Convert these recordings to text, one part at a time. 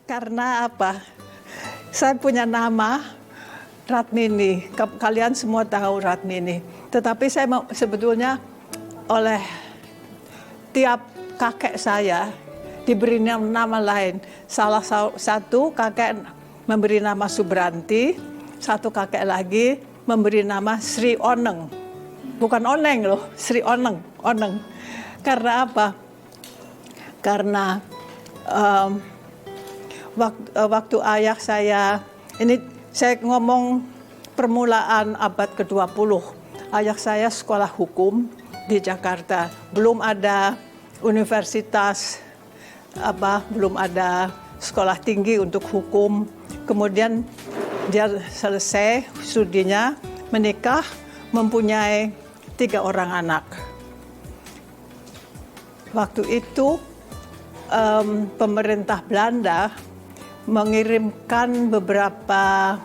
Karena apa? Saya punya nama Ratmini. Kalian semua tahu Ratmini. Tetapi saya sebetulnya oleh tiap kakek saya diberi nama lain. Salah satu kakek memberi nama Subranti, satu kakek lagi memberi nama Sri Oneng. Bukan Oneng loh, Sri Oneng. Oneng. Karena apa? Karena waktu ayah saya, ini saya ngomong permulaan abad ke-20. Ayah saya sekolah hukum di Jakarta. Belum ada universitas, belum ada sekolah tinggi untuk hukum. Kemudian dia selesai studinya, menikah, mempunyai 3 orang anak. Waktu itu pemerintah Belanda mengirimkan beberapa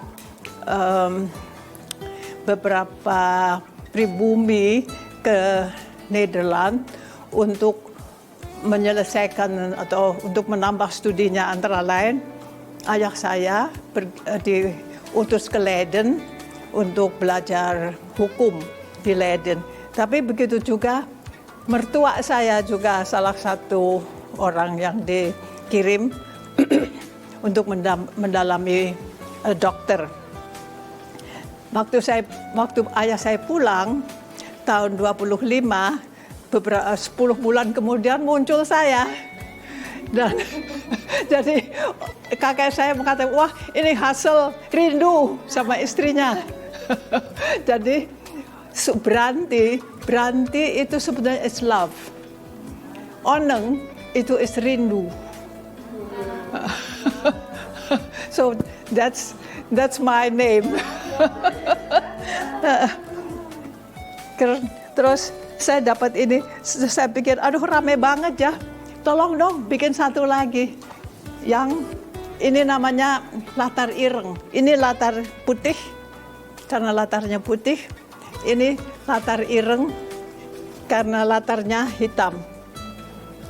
pribumi ke Nederland untuk menyelesaikan atau untuk menambah studinya. Antara lain ayah saya diutus ke Leiden untuk belajar hukum di Leiden. Tapi begitu juga mertua saya juga salah satu orang yang dikirim untuk mendalami dokter. Waktu ayah saya pulang tahun 25, 10 bulan kemudian muncul saya. Dan jadi kakek saya mengatakan, wah ini hasil rindu sama istrinya. Jadi Branti itu sebenarnya is love. Oneng itu is rindu. So that's my name. Terus saya dapat ini, saya pikir aduh rame banget ya. Tolong dong bikin satu lagi. Yang ini namanya latar ireng. Ini latar putih karena latarnya putih. Ini latar ireng karena latarnya hitam.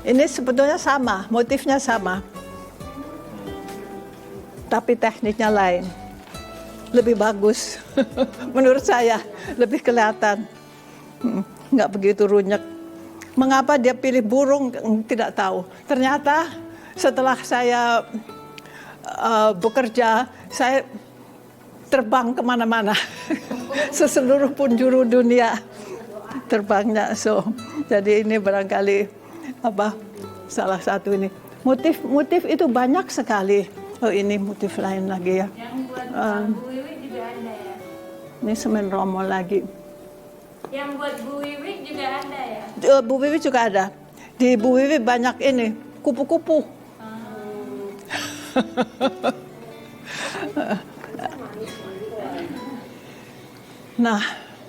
Ini sebetulnya sama, motifnya sama. Tapi tekniknya lain. Lebih bagus. Menurut saya, lebih kelihatan. Nggak begitu runyek. Mengapa dia pilih burung, tidak tahu. Ternyata setelah saya bekerja, saya terbang kemana-mana. Seseluruh penjuru dunia terbangnya. Jadi ini barangkali salah satu ini. Motif itu banyak sekali. Oh ini motif lain lagi ya. Yang buat Bu Wiwi juga ada ya? Ini semen romo lagi. Yang buat Bu Wiwi juga ada ya? Bu Wiwi juga ada. Di Bu Wiwi banyak ini, kupu-kupu. Nah,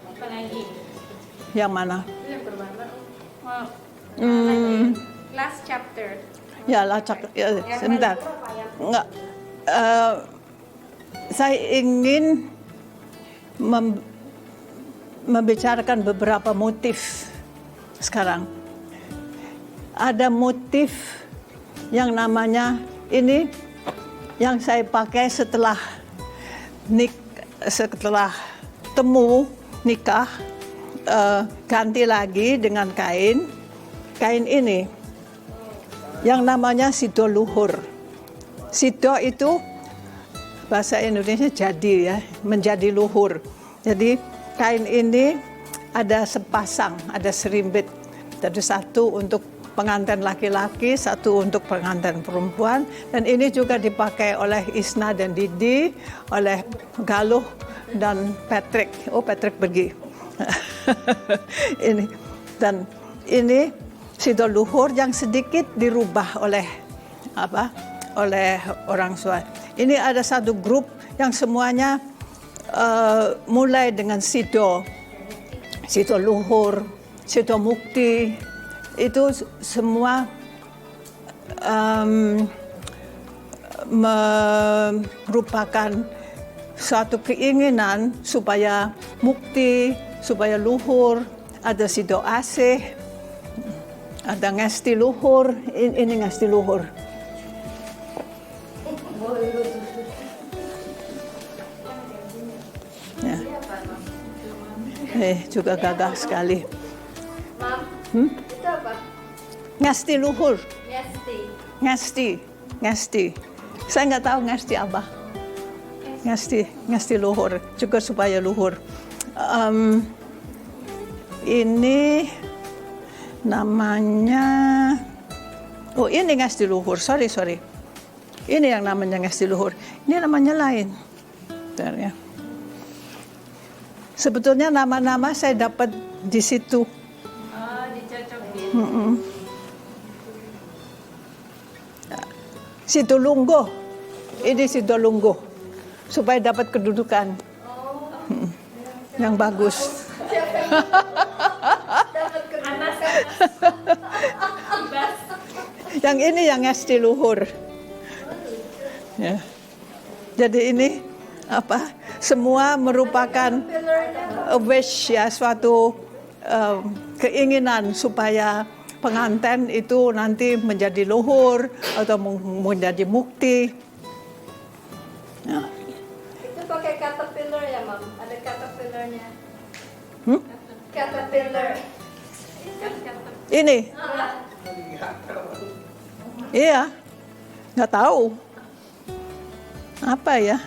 Apa lagi? yang mana? Yang berwarna. Last chapter. Ya, lacak. Ya, sebentar. Enggak. Saya ingin membicarakan beberapa motif sekarang. Ada motif yang namanya ini yang saya pakai setelah temu nikah, ganti lagi dengan kain ini yang namanya sido luhur. Sido itu bahasa Indonesia jadi ya, menjadi luhur. Jadi kain ini ada sepasang, ada serimbit. Jadi satu untuk pengantin laki-laki, satu untuk pengantin perempuan. Dan ini juga dipakai oleh Isna dan Didi, oleh Galuh dan Patrick. Oh, Patrick pergi. Ini sido luhur yang sedikit dirubah oleh orang tua. Ini ada satu grup yang semuanya mulai dengan sido luhur, sido mukti, itu semua merupakan suatu keinginan supaya mukti, supaya luhur, ada sido asih, ada ngesti luhur, ini ngesti luhur. Ya. Juga gagah sekali. Mam, itu apa? Ngasti luhur. Ngesti. Ngasti. Saya nggak tahu ngasti apa. Ngasti luhur. Juga supaya luhur. Ini namanya, ini ngasti luhur. Sorry. Ini yang namanya ngasti luhur. Ini namanya lain. Bentar ya. Sebetulnya nama-nama saya dapat di situ. Oh, dicocokin. Situlunggo. Ini Situlunggo. Supaya dapat kedudukan. Yang bagus. Anas. Ibas. Yang ini yang ngasti luhur. Ya. Jadi ini apa? Semua merupakan wish ya, suatu keinginan supaya pengantin itu nanti menjadi luhur atau menjadi mukti. Ya. Itu pakai caterpillar ya, Mam? Ada caterpillarnya. Caterpillar. Ini? Iya, nggak tahu. Apa ya?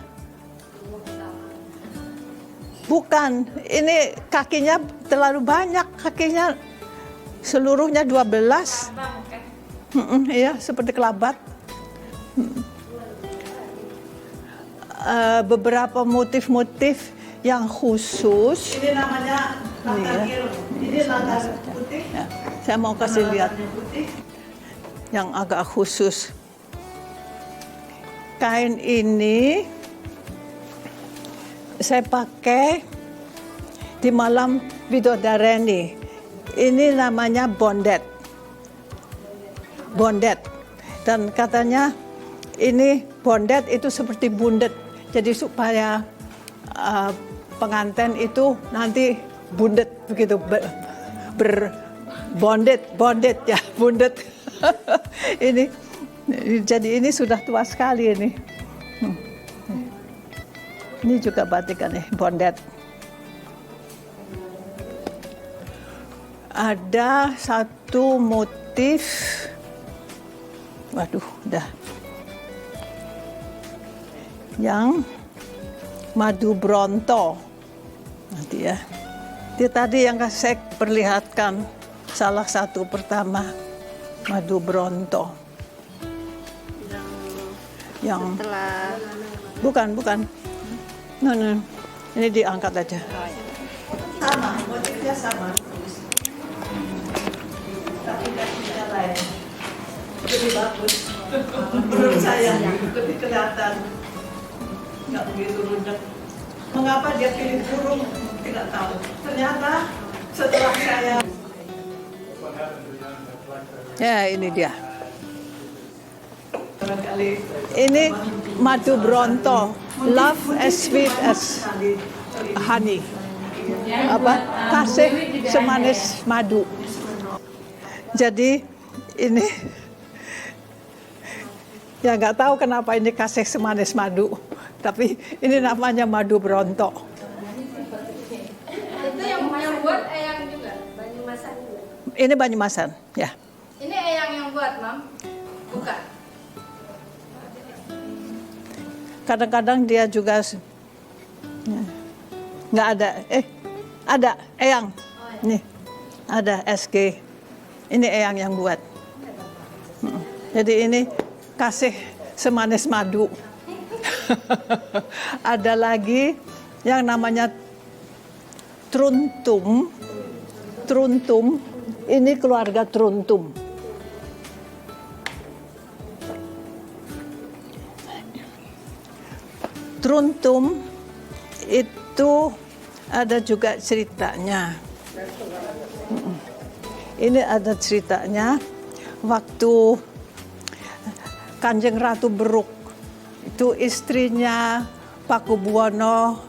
Bukan, ini kakinya terlalu banyak, kakinya seluruhnya 12. Abang kan? Iya, seperti kelabat. Beberapa motif-motif yang khusus. Ini namanya ini latar putih. Ya, saya mau kasih lihat yang agak khusus. Kain ini saya pakai di malam Widodareni. Ini namanya bondet. Dan katanya ini bondet itu seperti bundet. Jadi supaya pengantin itu nanti bundet begitu, bondet ya, bundet. Jadi ini sudah tua sekali ini. Ini juga batikan nih, bondet. Ada satu motif, waduh, udah. Yang Madu Bronto, nanti ya. Itu tadi yang saya perlihatkan, salah satu pertama, Madu Bronto. Yang Setelah bukan. No. Ini diangkat aja. Sama, motifnya sama. Tapi kakinya lain. Lebih bagus. Menurut saya, lebih kelihatan. Nggak begitu rudet. Mengapa dia pilih burung? Tidak tahu. Ternyata setelah saya... Ya, ini dia. Ini Madu Bronto, love as sweet as honey. Apa? Kasih semanis madu. Jadi ini ya nggak tahu kenapa ini kasih semanis madu, tapi ini namanya Madu Bronto. itu yang buat Eyang juga, Banyumasan juga. Ini Banyumasan, ya. Ini Eyang yang buat, Mam? Bukan. Kadang-kadang dia juga nggak ada. Ada Eyang. Nih, ada SG. Ini Eyang yang buat. Jadi ini kasih semanis madu. Ada lagi yang namanya Truntum. Ini keluarga Truntum. Truntum itu ada juga ceritanya. Ini ada ceritanya waktu Kanjeng Ratu Beruk itu istrinya Pakubuwono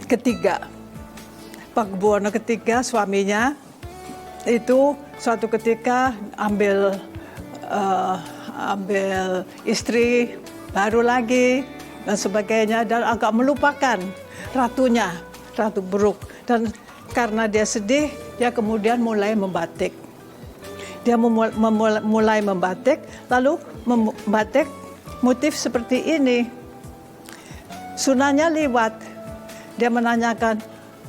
ketiga. Pakubuwono ketiga suaminya itu suatu ketika ambil ambil istri baru lagi dan sebagainya, dan agak melupakan ratunya, Ratu Brooke. Dan karena dia sedih, dia kemudian mulai membatik. Dia mulai membatik, lalu membatik motif seperti ini. Sunanya liwat. Dia menanyakan,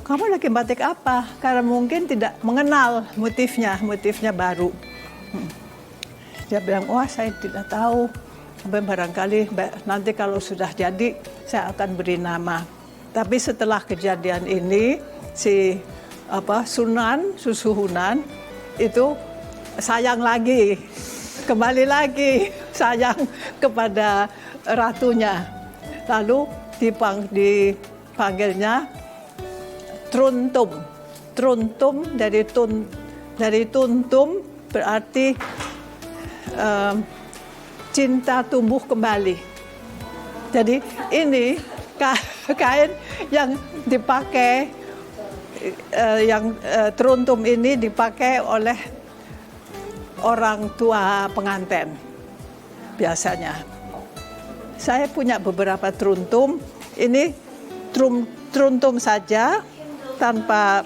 kamu lagi batik apa? Karena mungkin tidak mengenal motifnya baru. Dia bilang, wah saya tidak tahu. Barangkali nanti kalau sudah jadi, saya akan beri nama. Tapi setelah kejadian ini, Susu Hunan itu sayang lagi, kembali lagi sayang kepada ratunya. Lalu dipanggilnya Truntum. Truntum dari tuntum berarti cinta tumbuh kembali. Jadi ini kain yang dipakai, Truntum ini dipakai oleh orang tua pengantin biasanya. Saya punya beberapa truntum. Ini truntum saja tanpa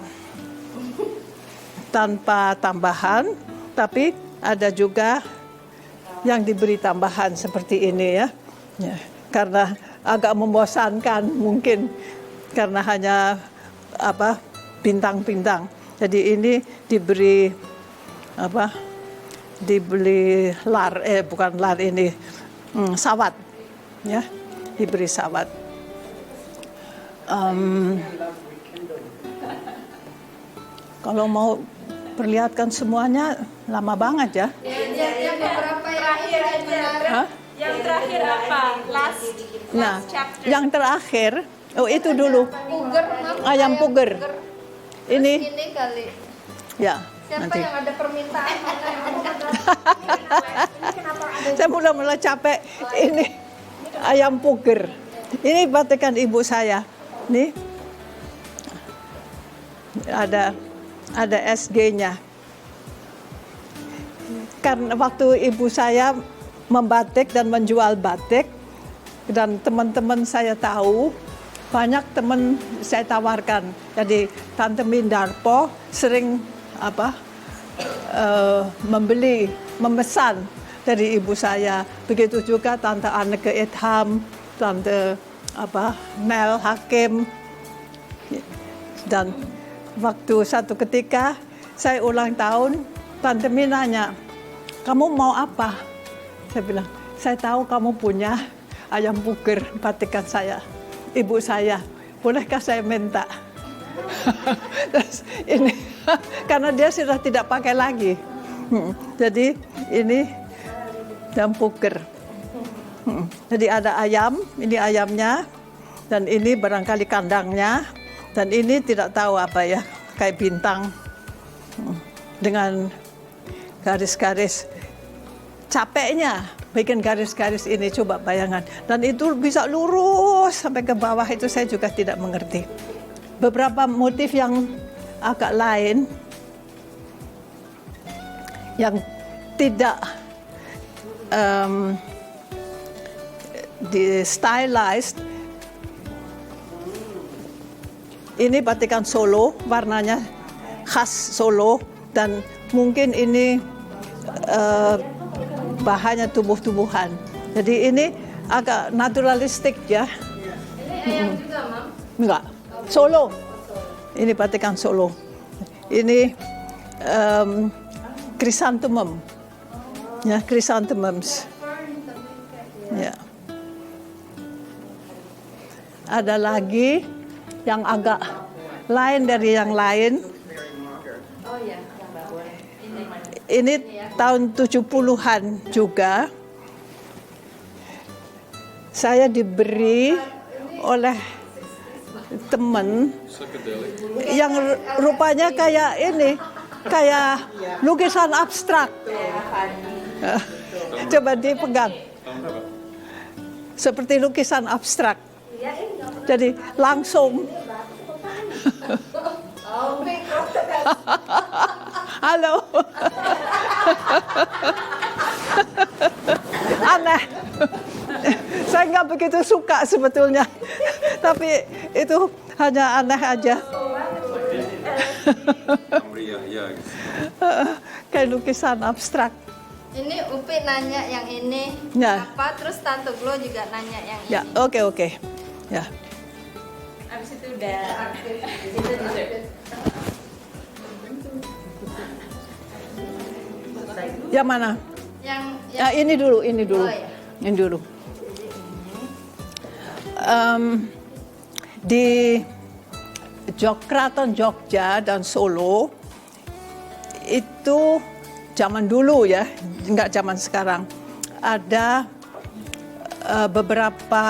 tambahan, tapi ada juga yang diberi tambahan seperti ini ya. Karena agak membosankan mungkin karena hanya bintang-bintang. Jadi ini diberi sawat ya, diberi sawat. Kalau mau perlihatkan semuanya lama banget ya. Yang beberapa terakhir aja. Yang terakhir apa? Last chapter. Yang terakhir, itu dulu. Puger, Ayam puger. Ini kali. ya. Siapa Nanti. yang ada permintaan? Saya mulai capek. Ini ayam puger. Ini batikan ibu saya. Nih ada SG-nya. Karena waktu ibu saya membatik dan menjual batik, dan teman-teman saya tahu, banyak teman saya tawarkan. Jadi Tante Mindarpo sering memesan dari ibu saya. Begitu juga Tante Anneke Itham, Tante Nel Hakim. Dan waktu satu ketika saya ulang tahun, Tante Min nanya, kamu mau apa? Saya bilang, saya tahu kamu punya ayam puger batikan saya, ibu saya. Bolehkah saya minta? Terus ini karena dia sudah tidak pakai lagi. Jadi ini ayam puger. Jadi ada ayam, ini ayamnya, dan ini barangkali kandangnya, dan ini tidak tahu apa ya, kayak bintang dengan garis-garis. Capeknya bikin garis-garis ini, coba bayangan. Dan itu bisa lurus sampai ke bawah, itu saya juga tidak mengerti. Beberapa motif yang agak lain, yang tidak di stylized. Ini batikan Solo, warnanya khas Solo, dan mungkin ini bahannya tumbuh-tumbuhan. Jadi ini agak naturalistik ya. Ini ayam juga, Mam? Enggak, Solo. Ini batikan Solo. Ini chrysanthemum. Ya, chrysanthemums. Ya. Ada lagi yang agak lain dari yang lain. Oh ya. Ini tahun 70-an juga. Saya diberi oleh teman yang rupanya kayak ini, kayak lukisan abstrak. Coba dipegang. Seperti lukisan abstrak. Jadi langsung. Halo. Aneh. Saya nggak begitu suka sebetulnya. Tapi itu hanya aneh aja. Kayak lukisan abstrak. Ini Upi nanya yang ini Ya. apa, terus Tante Glo juga nanya yang ini. Ya, oke. Ya. Abis itu udah. Yang mana? Yang Ya, ini dulu. Oh, ya. Ini dulu. Di Keraton Jogja dan Solo itu zaman dulu ya, nggak zaman sekarang, ada beberapa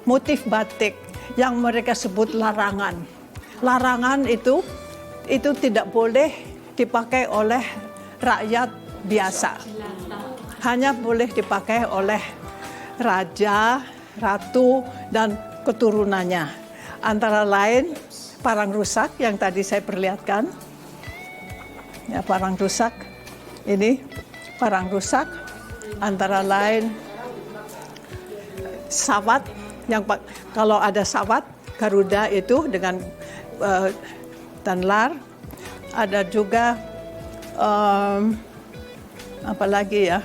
motif batik yang mereka sebut larangan. Larangan itu tidak boleh dipakai oleh rakyat biasa. Hanya boleh dipakai oleh raja, ratu, dan keturunannya. Antara lain parang rusak yang tadi saya perlihatkan. Ya, parang rusak. Ini parang rusak. Antara lain sawat, yang kalau ada sawat Garuda itu dengan tanlar. Ada juga apa lagi ya,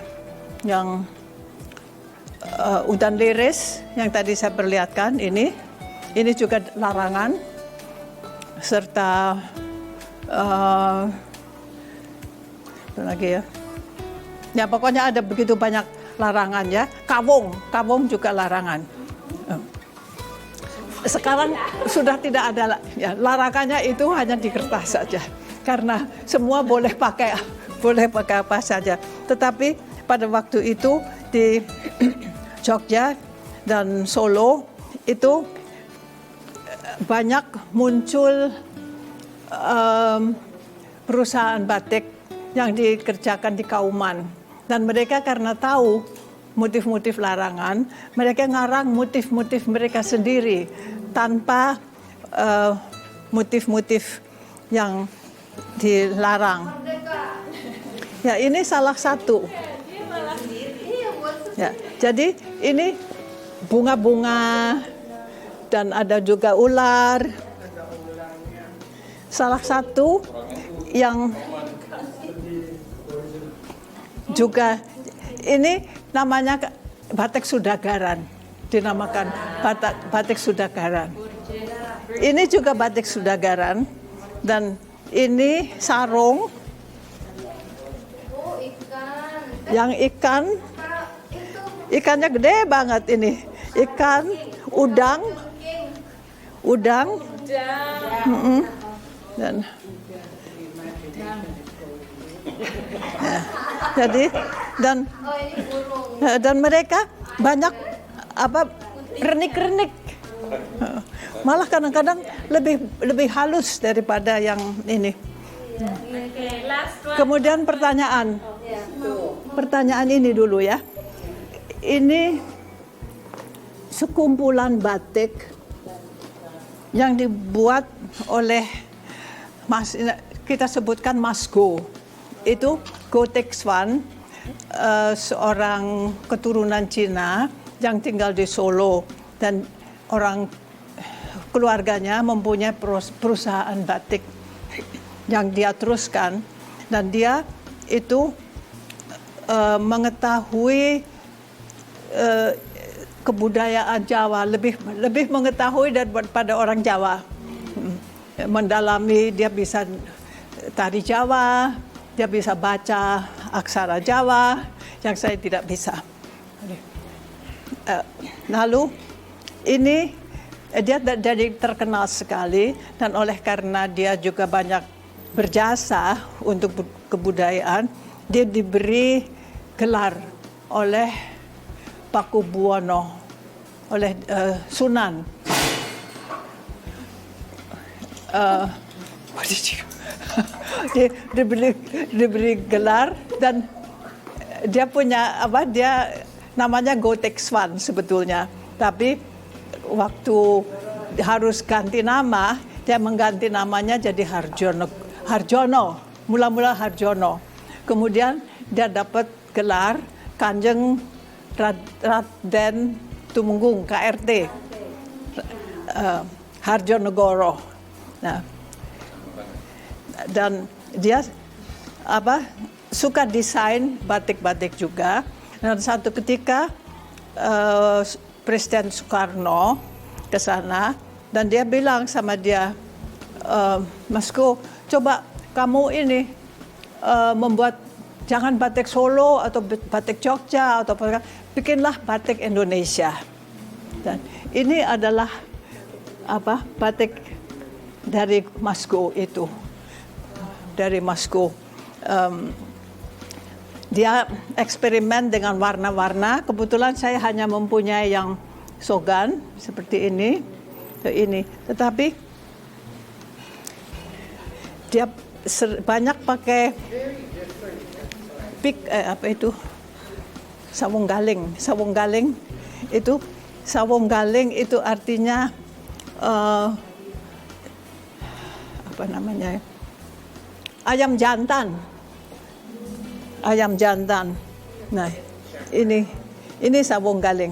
yang udan liris yang tadi saya perlihatkan ini juga larangan, serta apa lagi ya? Ya pokoknya ada begitu banyak larangan ya. Kawung juga larangan. Sekarang sudah tidak ada ya, larangannya itu hanya di kertas saja, karena semua boleh pakai apa saja. Tetapi pada waktu itu di Jogja dan Solo itu banyak muncul perusahaan batik yang dikerjakan di Kauman, dan mereka karena tahu motif-motif larangan, mereka ngarang motif-motif mereka sendiri tanpa motif-motif yang dilarang. Ya, ini salah satu. Ya, jadi ini bunga-bunga dan ada juga ular. Salah satu yang juga ini namanya batik Sudagaran, dinamakan batik Sudagaran. Ini juga batik Sudagaran, dan ini sarung. Oh, ikan. Yang ikannya gede banget ini. Ikan, udang. Dan ya, jadi Oh, ini burung. dan mereka banyak renik-renik. Malah kadang-kadang lebih halus daripada yang ini. Oke, last one. Kemudian pertanyaan ini dulu ya. Ini sekumpulan batik yang dibuat oleh kita sebutkan Mas Go. Itu Go Texwan, seorang keturunan Cina yang tinggal di Solo, dan orang keluarganya mempunyai perusahaan batik yang dia teruskan, dan dia itu mengetahui kebudayaan Jawa, lebih mengetahui daripada orang Jawa. Mendalami, dia bisa tari Jawa, dia bisa baca aksara Jawa yang saya tidak bisa. Lalu ini dia jadi terkenal sekali, dan oleh karena dia juga banyak berjasa untuk kebudayaan, dia diberi gelar oleh Pakubuwono, oleh Sunan. Diberi gelar, dan dia punya dia namanya Go Texwan sebetulnya, tapi waktu harus ganti nama, dia mengganti namanya jadi Harjono. Mula-mula Harjono. Kemudian dia dapat gelar Kanjeng Raden Tumenggung KRT Harjonegoro. Nah, dan dia suka desain batik-batik juga. Dan satu ketika Presiden Soekarno ke sana dan dia bilang sama dia, Masku, coba kamu ini membuat jangan batik Solo atau batik Jogja atau apa, bikinlah batik Indonesia. Dan ini adalah batik dari Masku itu, dari Masku. Dia eksperimen dengan warna-warna. Kebetulan saya hanya mempunyai yang sogan seperti ini. Tetapi dia banyak pakai sawung galing. Sawung galing itu artinya ayam jantan. Nah, ini sawung galing.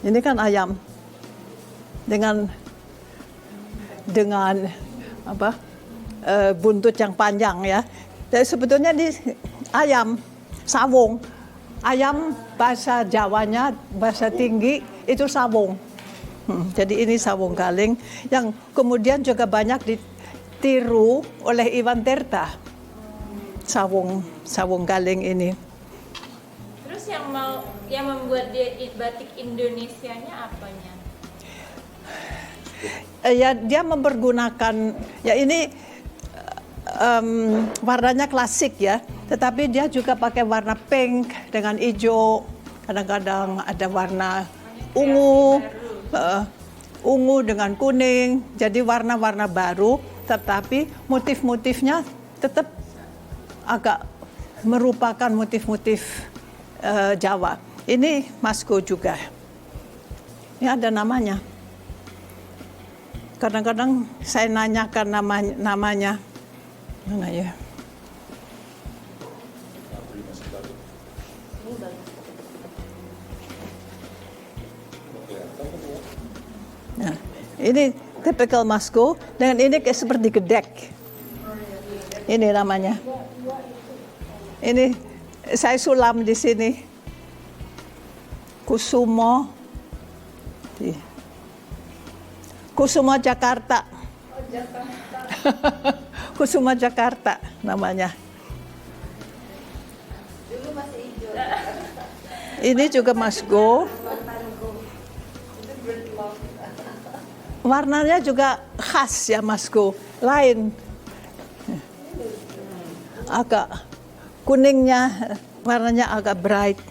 Ini kan ayam dengan buntut yang panjang ya. Jadi sebetulnya di ayam sawung. Ayam bahasa Jawanya, bahasa tinggi itu sawung. Jadi ini sawung galing yang kemudian juga banyak ditiru oleh Iwan Tirta. Sawung galing ini. Terus yang membuat dia batik Indonesianya apanya? Ya dia mempergunakan ini warnanya klasik ya, tetapi dia juga pakai warna pink dengan hijau, kadang-kadang ada warna ungu dengan kuning, jadi warna-warna baru, tetapi motif-motifnya tetap agak merupakan motif-motif Jawa. Ini Masku juga. Ini ada namanya. Kadang-kadang saya nanyakan namanya. Mana ya? Nah, ini tipikal Masku, dan ini kayak seperti gedek. Ini namanya. Ini saya sulam di sini. Kusumo Jakarta. Kusuma Jakarta namanya. Dulu masih hijau. Ini juga Masku. Warnanya juga khas ya Masku, lain. Agak kuningnya, warnanya agak bright.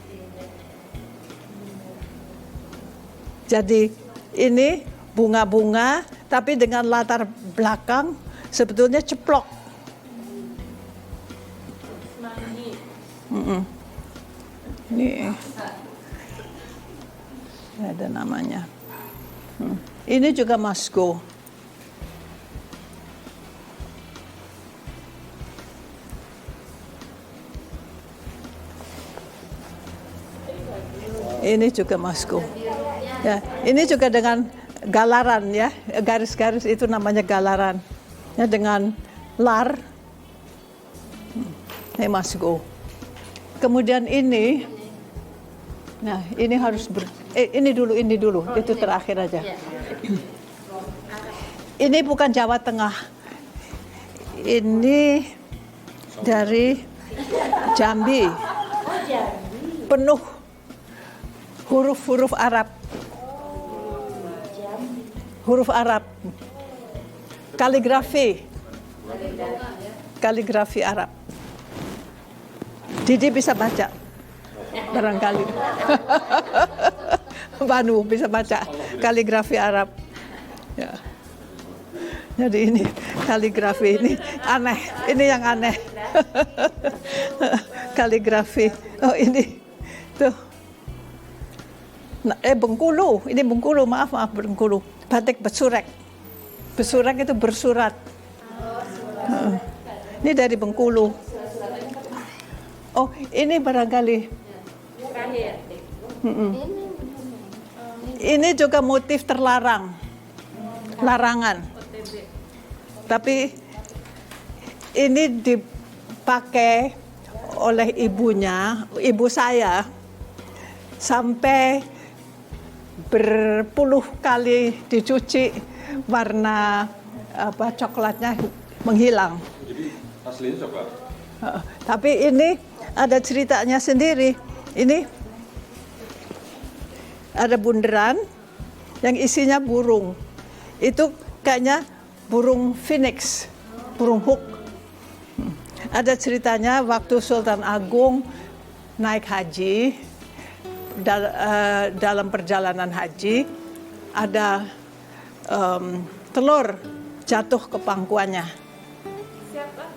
Jadi ini bunga-bunga, tapi dengan latar belakang sebetulnya ceplok. Ini ada namanya. Ini juga Masku. Ini juga Masku. Ya, ini juga dengan galaran ya, garis-garis itu namanya galaran. Ya, dengan lar. Ini Masku. Kemudian ini, nah ini harus ini dulu, itu terakhir aja. Ini bukan Jawa Tengah. Ini dari Jambi. Penuh huruf-huruf Arab. Huruf Arab. Kaligrafi Arab. Didi bisa baca, barangkali. Banu bisa baca kaligrafi Arab. Ya. Jadi ini kaligrafi ini aneh, ini yang aneh. Kaligrafi. Oh ini tuh. Nah, Bengkulu, ini Bengkulu, maaf Bengkulu. Batik Besurek. Besurek itu bersurat. Ini dari Bengkulu. Oh, ini barangkali Ini juga motif terlarang, larangan. Tapi ini dipakai oleh ibu saya, sampai berpuluh kali dicuci, warna coklatnya menghilang. Jadi aslinya coklat. Tapi ini ada ceritanya sendiri. Ini ada bunderan yang isinya burung. Itu kayaknya burung phoenix, burung hook. Ada ceritanya waktu Sultan Agung naik haji, dalam perjalanan haji ada telur jatuh ke pangkuannya.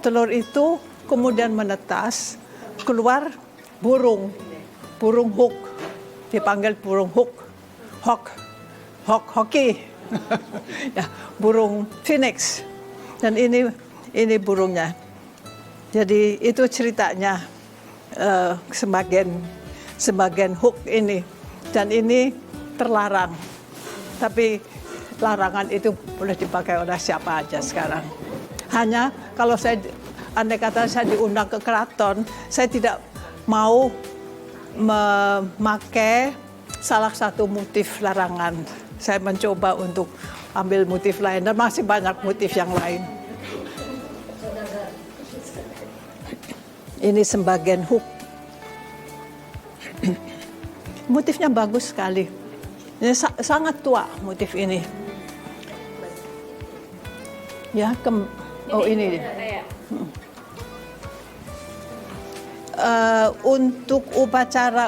Telur itu kemudian menetas, keluar burung hook, dipanggil burung hoki, ya, burung phoenix. Dan ini burungnya. Jadi itu ceritanya sebagian hook ini, dan ini terlarang. Tapi larangan itu boleh dipakai oleh siapa aja sekarang. Hanya kalau andai kata saya diundang ke keraton, saya tidak mau memakai salah satu motif larangan. Saya mencoba untuk ambil motif lain, dan masih banyak motif yang lain. Ini sebagian hook. Motifnya bagus sekali. Ini sangat tua motif ini. Ya, ini. Untuk upacara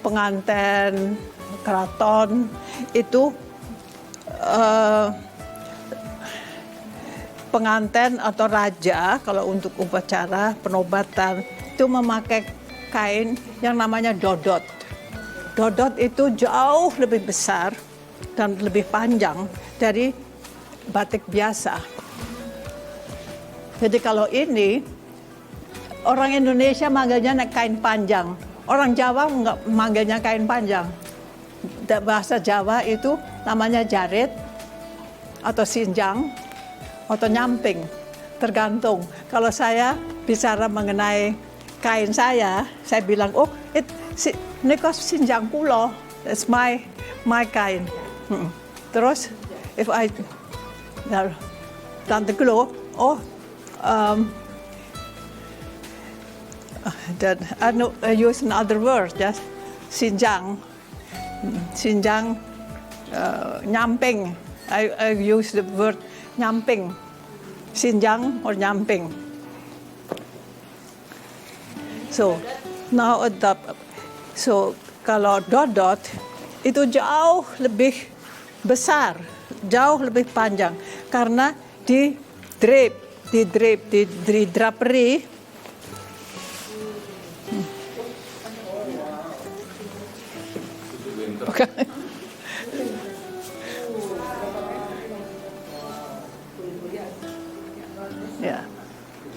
pengantin keraton itu pengantin atau raja, kalau untuk upacara penobatan itu memakai kain yang namanya dodot. Dodot itu jauh lebih besar dan lebih panjang dari batik biasa. Jadi kalau ini, orang Indonesia manggilnya kain panjang, orang Jawa nggak manggilnya kain panjang. Bahasa Jawa itu namanya jarit atau sinjang atau nyamping, tergantung. Kalau saya bicara mengenai kain saya bilang, oh, ini sinjang kulo, that's my kain. Terus, if I done the glow, that I use another word, just sinjang, nyamping. I use the word nyamping, sinjang or nyamping. So now kalau dodot itu jauh lebih besar, jauh lebih panjang karena di drapery. Ya.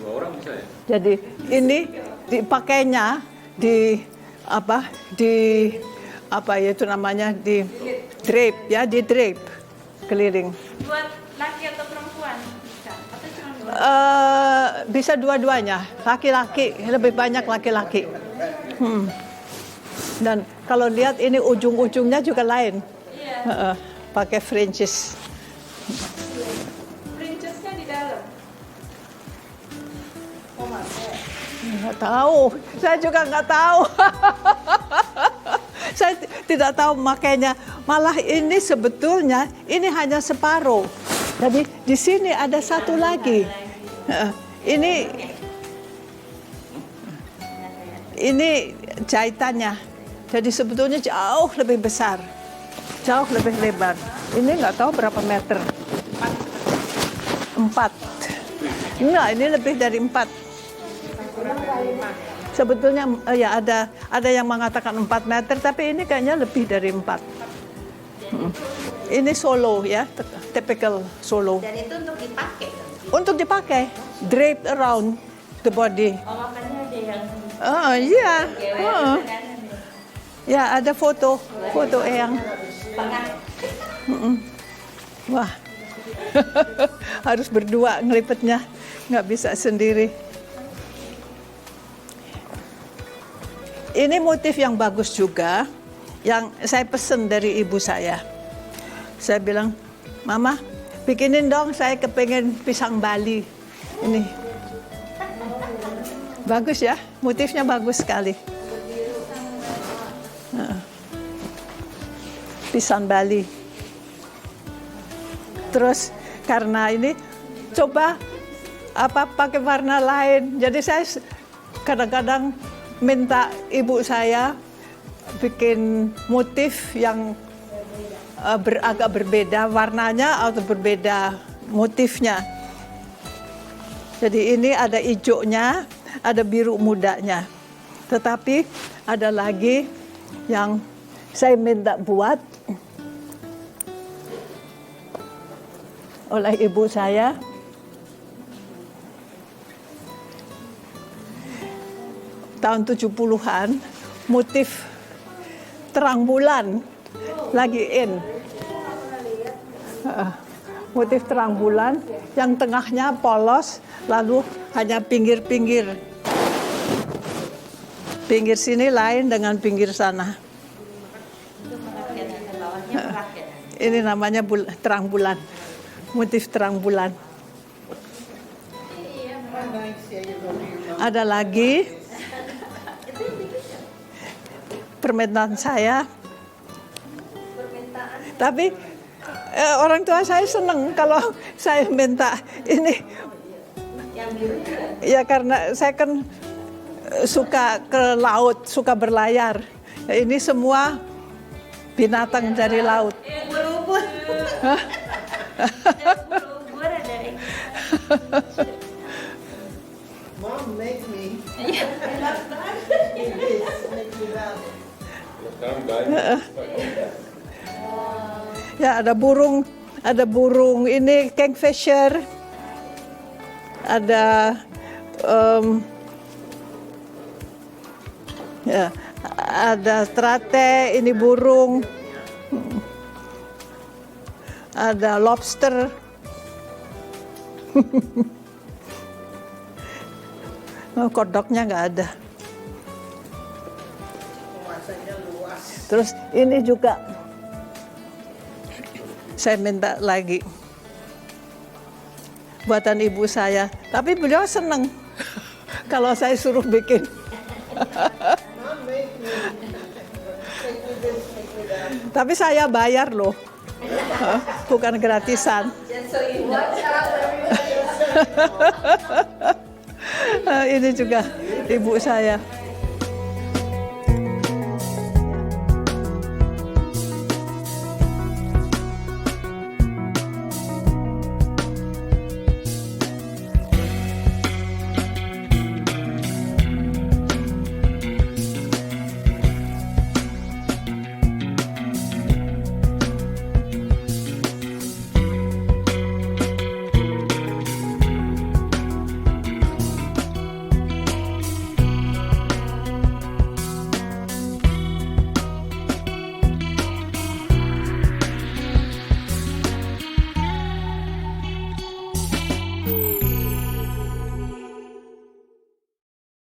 Dua orang bisa ya? Jadi ini dipakainya di drape keliling. Buat laki atau perempuan bisa? Atau cuma dua? Bisa dua-duanya, laki-laki, lebih banyak laki-laki. Dan kalau lihat ini ujung-ujungnya juga lain. Iya. Pakai fringes. Princessnya di dalam. Nggak tahu, saya juga nggak tahu. Saya tidak tahu makanya. Malah ini sebetulnya ini hanya separuh. Jadi di sini ada satu lagi. Ini jahitannya. Jadi sebetulnya jauh lebih besar, jauh lebih lebar. Ini nggak tahu berapa meter. 4. Enggak, ini lebih dari 4. Sebetulnya ya ada yang mengatakan 4 meter, tapi ini kayaknya lebih dari 4. Ini solo ya, typical solo. Dan itu untuk dipakai. Untuk dipakai, draped around the body. Oh, makanya ada yang Oh iya. Ya, ada foto Eyang. Wah, harus berdua ngelipetnya, nggak bisa sendiri. Ini motif yang bagus juga, yang saya pesen dari ibu saya. Saya bilang, Mama, bikinin dong, saya kepengen pisang Bali. Ini bagus ya, motifnya bagus sekali. Pisang Bali. Terus karena ini coba pakai warna lain. Jadi saya kadang-kadang minta ibu saya bikin motif yang agak berbeda warnanya atau berbeda motifnya. Jadi ini ada hijaunya, ada biru mudanya. Tetapi ada lagi yang saya minta buat oleh ibu saya. Tahun 70-an, motif terang bulan lagi in. Motif terang bulan yang tengahnya polos, lalu hanya pinggir-pinggir. Pinggir sini lain dengan pinggir sana. Ini namanya terang bulan. Motif terang bulan. Ada lagi permintaan saya. Tapi orang tua saya senang kalau saya minta ini. Ya karena saya kan suka ke laut, suka berlayar. Ini semua binatang dari laut. Ubur-ubur. Ubur-ubur ada. Mom, make me. Sekarang banyak. Ya ada burung ini kingfisher, ada ya ada trate, ini burung, ada lobster. Kodoknya nggak ada. Terus ini juga saya minta lagi buatan ibu saya, tapi beliau senang kalau saya suruh bikin. Tapi saya bayar loh, bukan gratisan. Ini juga ibu saya.